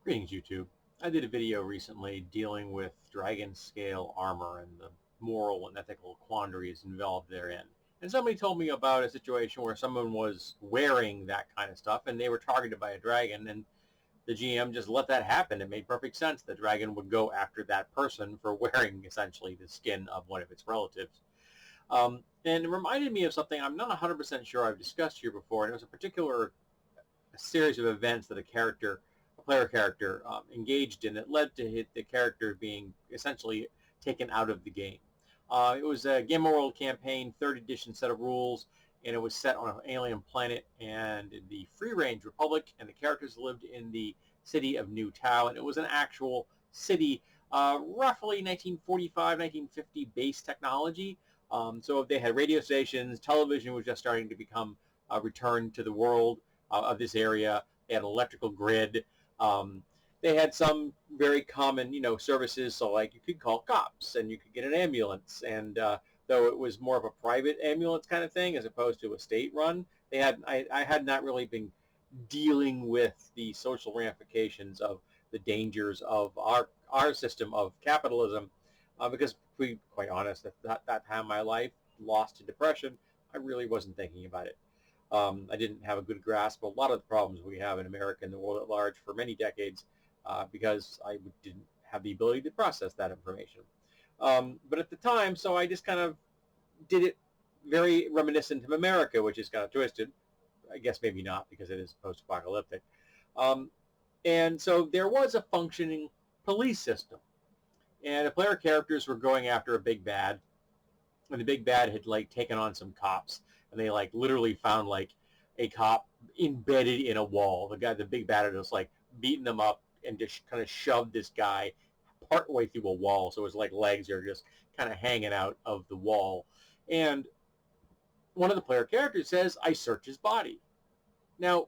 Greetings, YouTube. I did a video recently dealing with dragon scale armor and the moral and ethical quandaries involved therein. And somebody told me about a situation where someone was wearing that kind of stuff and they were targeted by a dragon, and the GM just let that happen. It made perfect sense. The dragon would go after that person for wearing essentially the skin of one of its relatives. And it reminded me of something I'm not 100% sure I've discussed here before, and it was a particular series of events that a player character, engaged in that led to the character being essentially taken out of the game. It was a Game World campaign, third edition set of rules, and it was set on an alien planet and in the Free Range Republic, and the characters lived in the city of New Tau, and it was an actual city, roughly 1945, 1950 base technology. So they had radio stations, television was just starting to become returned to the world of this area. They had an electrical grid. They had some very common, services. So like you could call cops and you could get an ambulance. And though it was more of a private ambulance kind of thing as opposed to a state run, I had not really been dealing with the social ramifications of the dangers of our system of capitalism, because to be quite honest, at that time of my life, lost to depression, I really wasn't thinking about it. I didn't have a good grasp of a lot of the problems we have in America and the world at large for many decades, because I didn't have the ability to process that information. But at the time, so I just kind of did it very reminiscent of America, which is kind of twisted. I guess maybe not, because it is post-apocalyptic. Um, and so there was a functioning police system. And the player characters were going after a big bad, and the big bad had like taken on some cops, and they like literally found like a cop embedded in a wall. The big bad had just like beaten them up and just kind of shoved this guy part way through a wall, so his like legs are just kind of hanging out of the wall. And one of the player characters says, "I search his body." Now,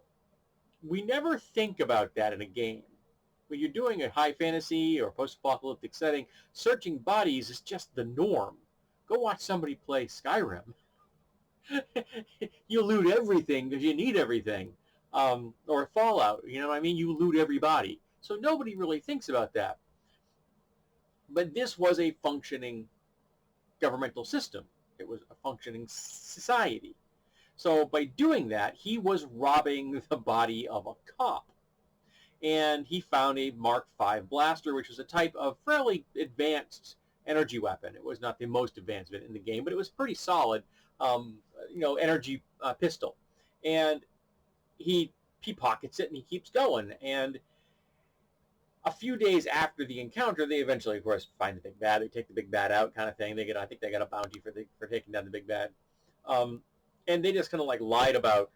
we never think about that in a game. When you're doing a high fantasy or post-apocalyptic setting, searching bodies is just the norm. Go watch somebody play Skyrim. You loot everything because you need everything. Or Fallout, you know what I mean? You loot everybody. So nobody really thinks about that. But this was a functioning governmental system. It was a functioning society. So by doing that, he was robbing the body of a cop. And he found a Mark V blaster, which was a type of fairly advanced energy weapon. It was not the most advanced in the game, but it was pretty solid, energy pistol. And he pockets it and he keeps going. And a few days after the encounter, they eventually, of course, find the big bad. They take the big bad out, kind of thing. I think they got a bounty for taking down the big bad. And they just kind of like lied about.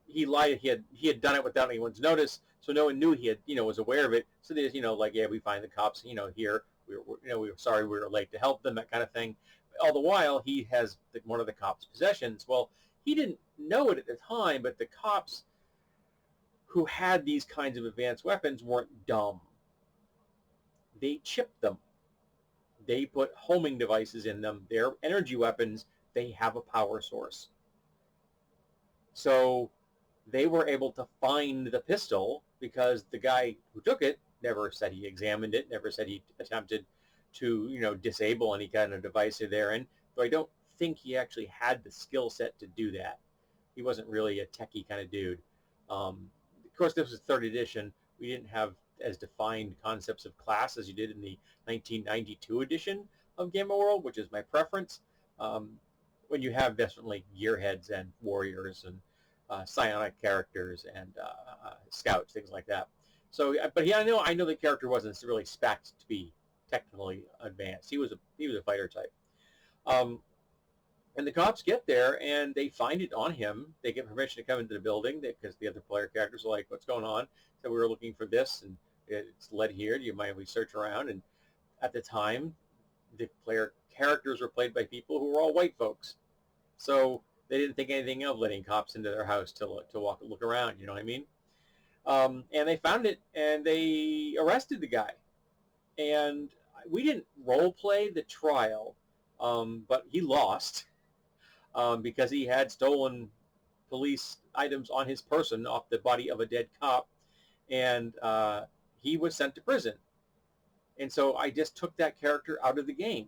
He lied. He had done it without anyone's notice, so no one knew he had was aware of it. So they just like, yeah, we find the cops here. We were sorry we were late to help them, that kind of thing. All the while he has one of the cops' possessions. Well, he didn't know it at the time, but the cops who had these kinds of advanced weapons weren't dumb. They chipped them. They put homing devices in them. They're energy weapons. They have a power source. So they were able to find the pistol because the guy who took it never said he examined it, never said he attempted to, disable any kind of device therein. Though I don't think he actually had the skill set to do that. He wasn't really a techie kind of dude. Of course, this was third edition. We didn't have as defined concepts of class as you did in the 1992 edition of Game of World, which is my preference. When you have definitely gearheads and warriors and psionic characters and scouts, things like that. So, but yeah, I know the character wasn't really spec'd to be technically advanced. He was a fighter type. And the cops get there and they find it on him. They get permission to come into the building because the other player characters are like, "What's going on?" So we were looking for this, and it's led here. Do you mind if we search around? And at the time, the player characters were played by people who were all white folks. So they didn't think anything of letting cops into their house to look around. You know what I mean? And they found it and they arrested the guy. And we didn't role play the trial, but he lost because he had stolen police items on his person off the body of a dead cop. And he was sent to prison. And so I just took that character out of the game.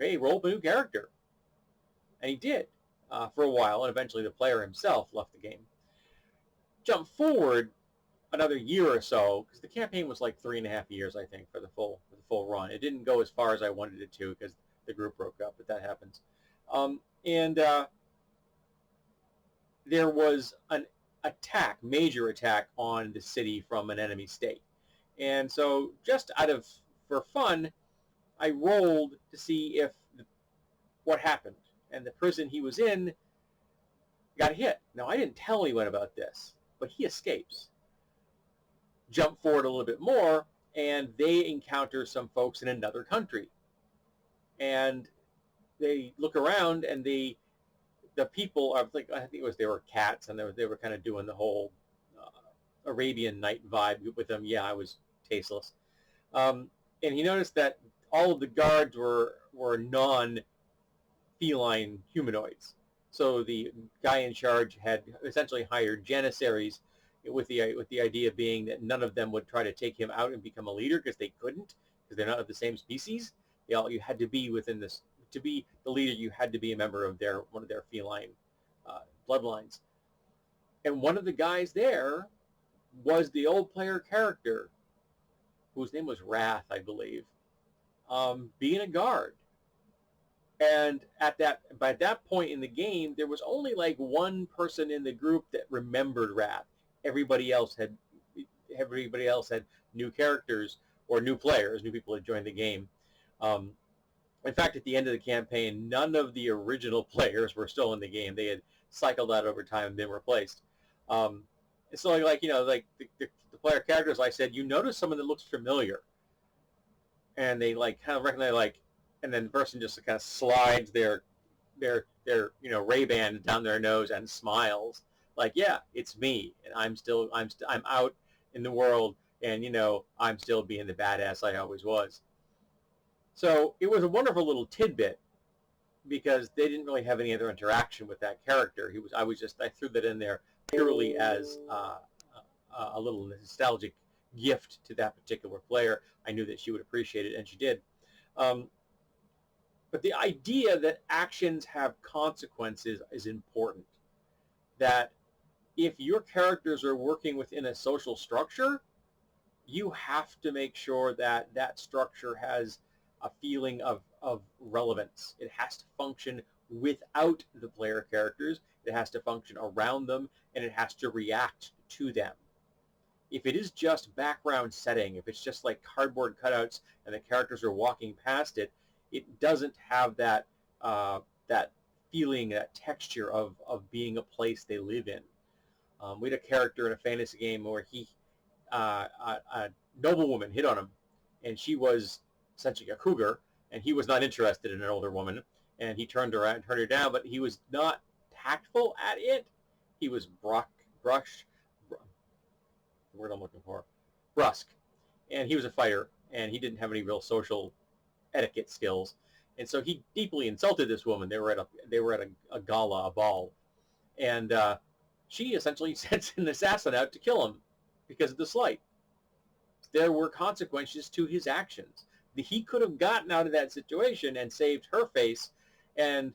Okay, roll up a new character. And he did for a while, and eventually the player himself left the game. Jump forward another year or so, because the campaign was like 3.5 years, I think, for the full run. It didn't go as far as I wanted it to because the group broke up, but that happens. And there was an attack, major attack on the city from an enemy state. And so just for fun, I rolled to see what happened. And the prison he was in got hit. Now, I didn't tell anyone about this, but he escapes. Jump forward a little bit more, and they encounter some folks in another country. And they look around, and the people are like, I think they were cats, and they were kind of doing the whole Arabian Night vibe with them. Yeah, I was tasteless. And he noticed that all of the guards were non-feline humanoids. So the guy in charge had essentially hired janissaries with the idea being that none of them would try to take him out and become a leader because they couldn't, because they're not of the same species. You had to be within this to be the leader. You had to be a member of one of their feline bloodlines. And one of the guys there was the old player character, whose name was Wrath, I believe, being a guard. And by that point in the game, there was only like one person in the group that remembered Wrath. Everybody else had new characters or new players, new people had joined the game. In fact, at the end of the campaign, none of the original players were still in the game. They had cycled out over time and been replaced. So like the player characters, I said, you notice someone that looks familiar, and they like kind of recognize and then the person just kind of slides their Ray-Ban down their nose and smiles like, yeah, it's me, and I'm out in the world, and I'm still being the badass I always was. So it was a wonderful little tidbit because they didn't really have any other interaction with that character. I threw that in there purely as a little nostalgic gift to that particular player. I knew that she would appreciate it, and she did. But the idea that actions have consequences is important. That if your characters are working within a social structure, you have to make sure that that structure has a feeling of relevance. It has to function without the player characters. It has to function around them, and it has to react to them. If it is just background setting, if it's just like cardboard cutouts and the characters are walking past it, it doesn't have that feeling, that texture of being a place they live in. We had a character in a fantasy game where a noblewoman hit on him, and she was essentially a cougar, and he was not interested in an older woman, and he turned her down, but he was not tactful at it. He was brusque, and he was a fighter, and he didn't have any real social etiquette skills, and so he deeply insulted this woman. They were at a gala, a ball, and she essentially sends an assassin out to kill him because of the slight. There were consequences to his actions. He could have gotten out of that situation and saved her face and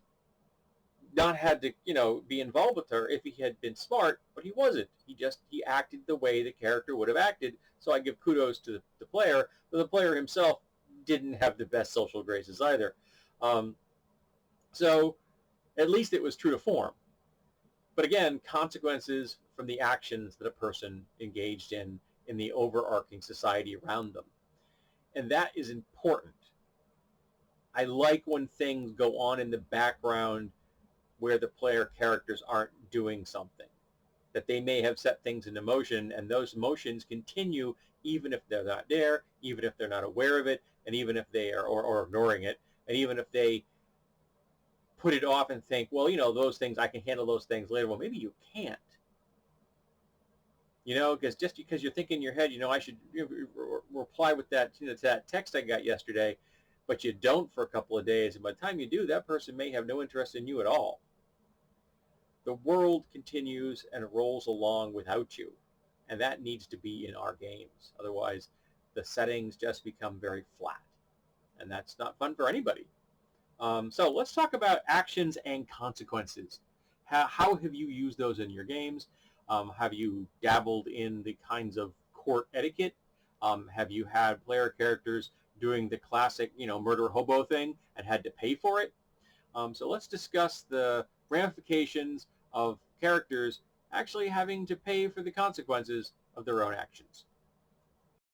not had to, be involved with her if he had been smart, but he wasn't. He acted the way the character would have acted. So I give kudos to the player, but the player himself didn't have the best social graces either. So at least it was true to form. But again, consequences from the actions that a person engaged in the overarching society around them. And that is important. I like when things go on in the background where the player characters aren't doing something, that they may have set things into motion, and those motions continue even if they're not there, even if they're not aware of it, and even if they are or ignoring it, and even if they put it off and think, well, those things, I can handle those things later. Well, maybe you can't. Because just because you're thinking in your head, I should reply with that, to that text I got yesterday, but you don't for a couple of days, and by the time you do, that person may have no interest in you at all. The world continues and rolls along without you, and that needs to be in our games. Otherwise, the settings just become very flat, and that's not fun for anybody. So let's talk about actions and consequences. How have you used those in your games? Have you dabbled in the kinds of court etiquette? Have you had player characters doing the classic, murder hobo thing and had to pay for it? So let's discuss the ramifications of characters actually having to pay for the consequences of their own actions.